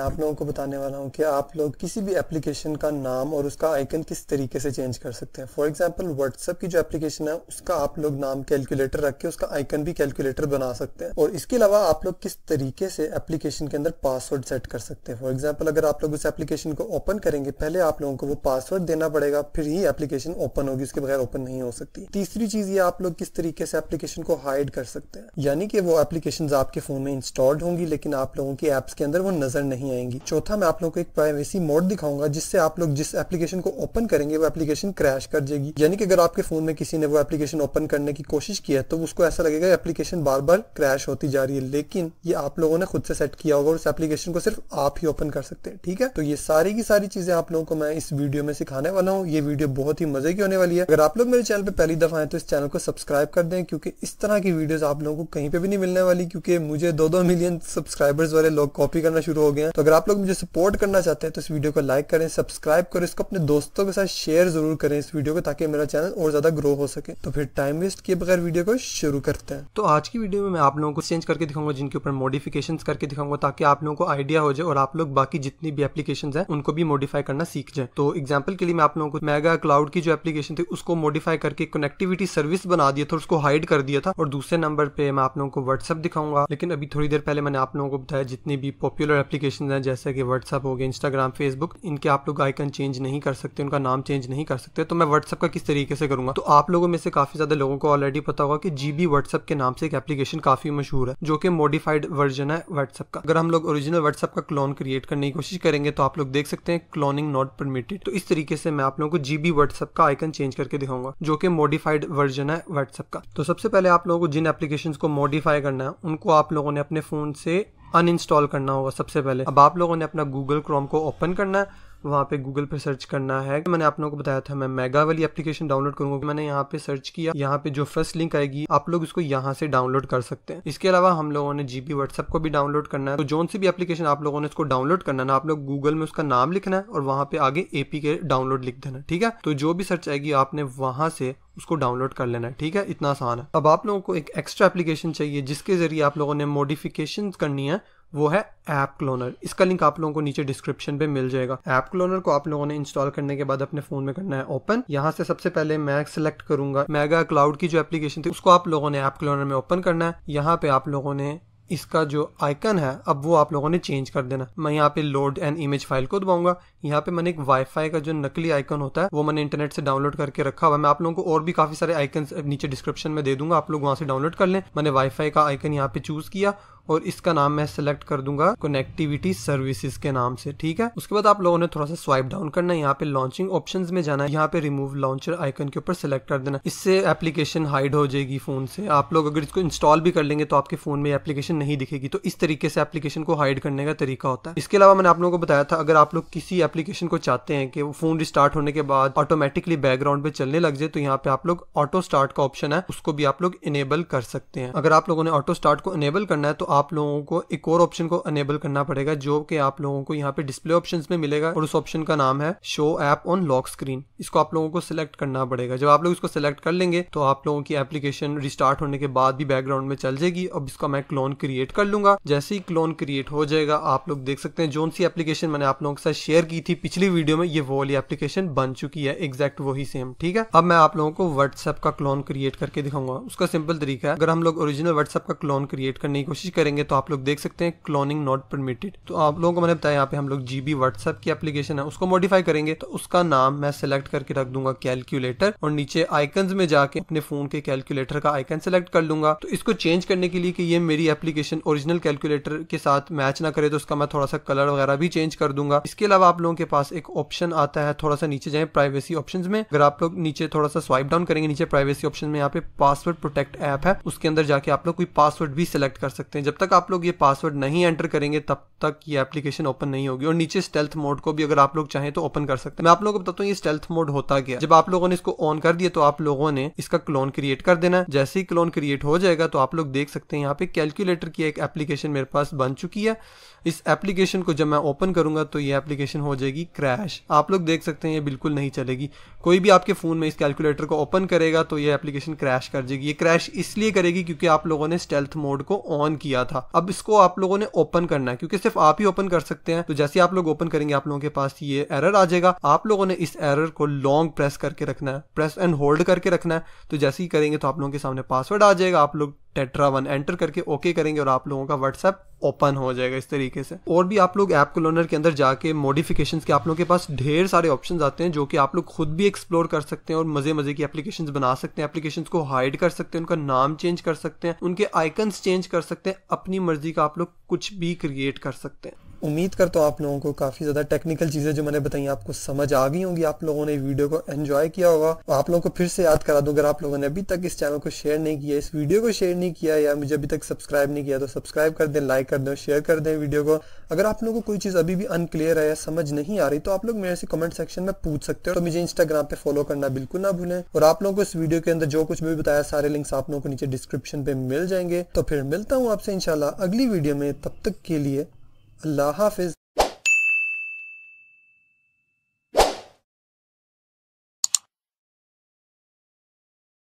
आप लोगों को बताने वाला हूं कि आप लोग किसी भी एप्लीकेशन का नाम और उसका आइकन किस तरीके से चेंज कर सकते हैं। फॉर एग्जांपल व्हाट्सएप की जो एप्लीकेशन है उसका आप लोग नाम कैलकुलेटर रख के उसका आइकन भी कैलकुलेटर बना सकते हैं। और इसके अलावा आप लोग किस तरीके से एप्लीकेशन के अंदर पासवर्ड सेट कर सकते हैं। फॉर एग्जाम्पल अगर आप लोग उस एप्लीकेशन को ओपन करेंगे, पहले आप लोगों को वो पासवर्ड देना पड़ेगा, फिर ही एप्लीकेशन ओपन होगी, उसके बगैर ओपन नहीं हो सकती। तीसरी चीज ये आप लोग किस तरीके से एप्लीकेशन को हाइड कर सकते हैं, यानी कि वो एप्लीकेशन आपके फोन में इंस्टॉल्ड होंगी लेकिन आप लोगों की एप्स के अंदर वो नजर नहीं आएंगी। चौथा, मैं आप लोगों को एक प्राइवेसी मोड दिखाऊंगा जिससे आप लोग जिस एप्लीकेशन को ओपन करेंगे वो एप्लीकेशन क्रैश कर जाएगी। यानी कि अगर आपके फोन में किसी ने वो एप्लीकेशन ओपन करने की कोशिश की है तो उसको ऐसा लगेगा एप्लीकेशन बार बार क्रैश होती जा रही है, लेकिन ये आप लोगों ने खुद से सेट किया होगा और उस एप्लीकेशन को सिर्फ आप ही ओपन कर सकते हैं। ठीक है, तो ये सारी की सारी चीजें आप लोगों को मैं इस वीडियो में सिखाने वाला हूँ। ये वीडियो बहुत ही मजे की होने वाली है। अगर आप लोग मेरे चैनल पे पहली दफा आए तो इस चैनल को सब्सक्राइब कर दें, क्योंकि इस तरह की वीडियोस आप लोगों को कहीं पे भी नहीं मिलने वाली, क्योंकि मुझे 2-2 मिलियन सब्सक्राइबर्स वाले लोग कॉपी करना शुरू हो गए हैं। तो अगर आप लोग मुझे सपोर्ट करना चाहते हैं तो इस वीडियो को लाइक करें, सब्सक्राइब करें, इसको अपने दोस्तों के साथ शेयर जरूर करें इस वीडियो को, ताकि मेरा चैनल और ज्यादा ग्रो हो सके। तो फिर टाइम वेस्ट किए बगैर वीडियो को शुरू करते हैं। तो आज की वीडियो में मैं आप लोगों को चेंज करके दिखाऊंगा, जिनके ऊपर मॉडिफिकेशंस करके दिखाऊंगा, ताकि आप लोगों को आइडिया हो जाए और आप लोग बाकी जितनी भी एप्लीकेशंस हैं उनको भी मॉडिफाई करना सीख जाए। तो एग्जांपल के लिए मैं आप लोगों को मेगा क्लाउड की जो एप्लीकेशन थी उसको मॉडिफाई करके कनेक्टिविटी सर्विस बना दिया था, उसको हाइड कर दिया था। और दूसरे नंबर पे मैं आप लोगों को व्हाट्सएप दिखाऊंगा। लेकिन अभी थोड़ी देर पहले मैंने आप लोगों को बताया जितनी भी पॉपुलर एप्लीकेशन है जैसे कि व्हाट्सएप हो गया, इंस्टाग्राम, फेसबुक, इनके आप लोग आइकन चेंज नहीं कर सकते, उनका नाम चेंज नहीं कर सकते। तो मैं व्हाट्सएप का किस तरीके से करूंगा, तो आप लोगों में से काफी ज्यादा लोगों को ऑलरेडी पता होगा कि जीबी व्हाट्सएप के नाम से एक एप्लीकेशन काफी मशहूर है जो कि मॉडिफाइड वर्जन है व्हाट्सएप का। अगर हम लोग ओरिजिनल व्हाट्सएप का क्लोन क्रिएट करने की कोशिश करेंगे तो आप लोग देख सकते हैं क्लोनिंग नॉट परमिटेड। तो इस तरीके से मैं आप लोगों को जीबी व्हाट्सएप का आइकन चेंज करके दिखाऊंगा जो कि मॉडिफाइड वर्जन है व्हाट्सएप का। तो सबसे पहले आप लोगों को जिन एप्लीकेशंस को मॉडिफाई करना है उनको आप लोगों ने अपने फोन से अनइंस्टॉल करना होगा। सबसे पहले अब आप लोगों ने अपना गूगल क्रोम को ओपन करना है, वहाँ पे गूगल पे सर्च करना है। मैंने आप लोगों को बताया था मैं मेगा वाली एप्लीकेशन डाउनलोड करूंगा। मैंने यहाँ पे सर्च किया, यहाँ पे जो फर्स्ट लिंक आएगी आप लोग इसको यहाँ से डाउनलोड कर सकते हैं। इसके अलावा हम लोगों ने जीबी व्हाट्सएप को भी डाउनलोड करना है। तो जोन सी भी एप्लीकेशन आप लोगों ने इसको डाउनलोड करना है, आप लोग गूगल में उसका नाम लिखना है और वहाँ पे आगे APK डाउनलोड लिख देना। ठीक है, तो जो भी सर्च आएगी आपने वहां से उसको डाउनलोड कर लेना है। ठीक है, इतना आसान है। अब आप लोगों को एक एक्स्ट्रा एप्लीकेशन चाहिए जिसके जरिए आप लोगों ने मॉडिफिकेशन करनी है, वो है ऐप क्लोनर। इसका लिंक आप लोगों को नीचे डिस्क्रिप्शन पे मिल जाएगा। ऐप क्लोनर को आप लोगों ने इंस्टॉल करने के बाद अपने फोन में करना है ओपन। यहाँ से सबसे पहले मैं सिलेक्ट करूंगा मेगा क्लाउड की जो एप्लीकेशन थी उसको आप लोगों ने ऐप क्लोनर में ओपन करना है। यहाँ पे आप लोगों ने इसका जो आइकन है अब वो आप लोगों ने चेंज कर देना। मैं यहाँ पे लोड एन इमेज फाइल को दबाऊंगा। यहाँ पे मैंने एक वाईफाई का जो नकली आइकन होता है वो मैंने इंटरनेट से डाउनलोड करके रखा हुआ है। मैं आप लोगों को और भी काफी सारे आइकन नीचे डिस्क्रिप्शन में दे दूंगा, आप लोग वहां से डाउनलोड कर लें। मैंने वाईफाई का आइकन यहाँ पे चूज किया और इसका नाम मैं सिलेक्ट कर दूंगा कनेक्टिविटी सर्विसेज के नाम से। ठीक है, उसके बाद आप लोगों ने थोड़ा सा स्वाइप डाउन करना है, यहाँ पे लॉन्चिंग ऑप्शंस में जाना है, यहाँ पे रिमूव लॉन्चर आइकन के ऊपर सिलेक्ट कर देना। इससे एप्लीकेशन हाइड हो जाएगी फोन से। आप लोग अगर इसको इंस्टॉल भी कर लेंगे तो आपके फोन में एप्लीकेशन नहीं दिखेगी। तो इस तरीके से एप्लीकेशन को हाइड करने का तरीका होता है। इसके अलावा मैंने आप लोगों को बताया था अगर आप लोग किसी एप्लीकेशन को चाहते हैं कि वो फोन रिस्टार्ट होने के बाद ऑटोमेटिकली बैकग्राउंड पे चलने लग जाए, तो यहाँ पे आप लोग ऑटो स्टार्ट का ऑप्शन है उसको भी आप लोग इनेबल कर सकते हैं। अगर आप लोगों ने ऑटो स्टार्ट को इनेबल करना है तो आप लोगों को एक और ऑप्शन को अनेबल करना पड़ेगा जो कि आप लोगों को यहाँ पे डिस्प्ले ऑप्शंस में मिलेगा और उस ऑप्शन का नाम है show app on lock screen. इसको आप लोगों को सिलेक्ट करना पड़ेगा। जब आप लोग इसको सिलेक्ट कर लेंगे तो आप लोगों की एप्लीकेशन रिस्टार्ट होने के बाद भी बैकग्राउंड में चल जाएगी। अब इसका मैं क्लोन क्रिएट कर लूंगा। जैसे ही क्लोन क्रिएट हो जाएगा आप लोग देख सकते हैं जोन सी एप्लीकेशन मैंने आप लोगों के साथ शेयर की थी पिछली वीडियो में, ये वो वाली एप्लीकेशन बन चुकी है, एग्जैक्ट वही सेम। ठीक है, अब मैं आप लोगों को व्हाट्सएप का क्लोन क्रिएट करके दिखाऊंगा। उसका सिंपल तरीका है, अगर हम लोग ओरिजिनल व्हाट्सएप का क्लोन क्रिएट करने की कोशिश करेंगे तो आप लोग देख सकते हैं क्लोनिंग नॉट परमिटेड। तो आप लोगों को मैंने बताया यहाँ पे हम लोग जीबी व्हाट्सएप की एप्लीकेशन है उसको मॉडिफाई करेंगे तो उसका नाम मैं सिलेक्ट करके रख दूंगा कैलकुलेटर और नीचे आइकन्स में जाके अपने फोन के कैलकुलेटर का आइकन सिलेक्ट कर लूंगा। तो इसको चेंज करने के लिए कि ये मेरी एप्लीकेशन ओरिजिनल कैलकुलेटर के साथ मैच ना करे तो उसका मैं थोड़ा सा कलर वगैरह भी चेंज कर दूंगा। इसके अलावा आप लोगों के पास एक ऑप्शन आता है, थोड़ा सा नीचे जाए प्राइवेसी ऑप्शंस में। अगर आप लोग नीचे थोड़ा सा स्वाइप डाउन करेंगे नीचे प्राइवेसी ऑप्शन में यहाँ पे पासवर्ड प्रोटेक्ट ऐप है, उसके अंदर जाके आप लोग कोई पासवर्ड भी सिलेक्ट कर सकते हैं। जब तक आप लोग ये पासवर्ड नहीं एंटर करेंगे तब तक ये एप्लीकेशन ओपन नहीं होगी। और नीचे स्टेल्थ मोड को भी अगर आप लोग चाहें तो ओपन कर सकते हैं। मैं आप लोगों को बताता हूँ ये स्टेल्थ मोड होता क्या। जब आप लोगों ने इसको ऑन कर दिया तो आप लोगों ने इसका क्लोन क्रिएट कर देना है। जैसे ही क्लोन क्रिएट हो जाएगा तो आप लोग देख सकते हैं यहाँ पे कैलकुलेटर की एक एप्लीकेशन मेरे पास बन चुकी है। इस एप्लीकेशन को जब मैं ओपन करूंगा तो ये एप्लीकेशन हो जाएगी क्रैश। आप लोग देख सकते हैं ये बिल्कुल नहीं चलेगी। कोई भी आपके फ़ोन में इस कैलकुलेटर को ओपन करेगा तो ये एप्लीकेशन क्रैश कर जाएगी। ये क्रैश इसलिए करेगी क्योंकि आप लोगों ने स्टेल्थ मोड को ऑन किया था। अब इसको आप लोगों ने ओपन करना है, क्योंकि सिर्फ आप ही ओपन कर सकते हैं। तो जैसे आप लोग ओपन करेंगे आप लोगों के पास ये एरर आ जाएगा। आप लोगों ने इस एरर को लॉन्ग प्रेस करके रखना है, प्रेस एंड होल्ड करके रखना है। तो जैसे ही करेंगे तो आप लोगों के सामने पासवर्ड आ जाएगा। आप लोग टेट्रा1 एंटर करके ओके करेंगे और आप लोगों का व्हाट्सएप ओपन हो जाएगा इस तरीके से। और भी आप लोग ऐप क्लोनर के अंदर जाके मॉडिफिकेशंस के आप लोगों के पास ढेर सारे ऑप्शंस आते हैं जो कि आप लोग खुद भी एक्सप्लोर कर सकते हैं और मजे मजे की एप्लीकेशंस बना सकते हैं। एप्लीकेशंस को हाइड कर सकते हैं, उनका नाम चेंज कर सकते हैं, उनके आइकन्स चेंज कर सकते हैं। अपनी मर्जी का आप लोग कुछ भी क्रिएट कर सकते हैं। उम्मीद करता हूँ आप लोगों को काफ़ी ज़्यादा टेक्निकल चीज़ें जो मैंने बताई आपको समझ आ गई होंगी। आप लोगों ने वीडियो को एंजॉय किया होगा। आप लोगों को फिर से याद करा दूं, अगर आप लोगों ने अभी तक इस चैनल को शेयर नहीं किया, इस वीडियो को शेयर नहीं किया या मुझे अभी तक सब्सक्राइब नहीं किया तो सब्सक्राइब कर दें, लाइक कर दें, शेयर कर दें वीडियो को। अगर आप लोगों को कोई चीज़ अभी भी अनक्लियर है या समझ नहीं आ रही तो आप लोग मेरे से कमेंट सेक्शन में पूछ सकते हो। तो मुझे इंस्टाग्राम पे फॉलो करना बिल्कुल ना भूलें। और आप लोगों को इस वीडियो के अंदर जो कुछ भी बताया सारे लिंक्स आप लोगों को नीचे डिस्क्रिप्शन पे मिल जाएंगे। तो फिर मिलता हूँ आपसे इंशाल्लाह अगली वीडियो में। तब तक के लिए अल्लाह हाफिज।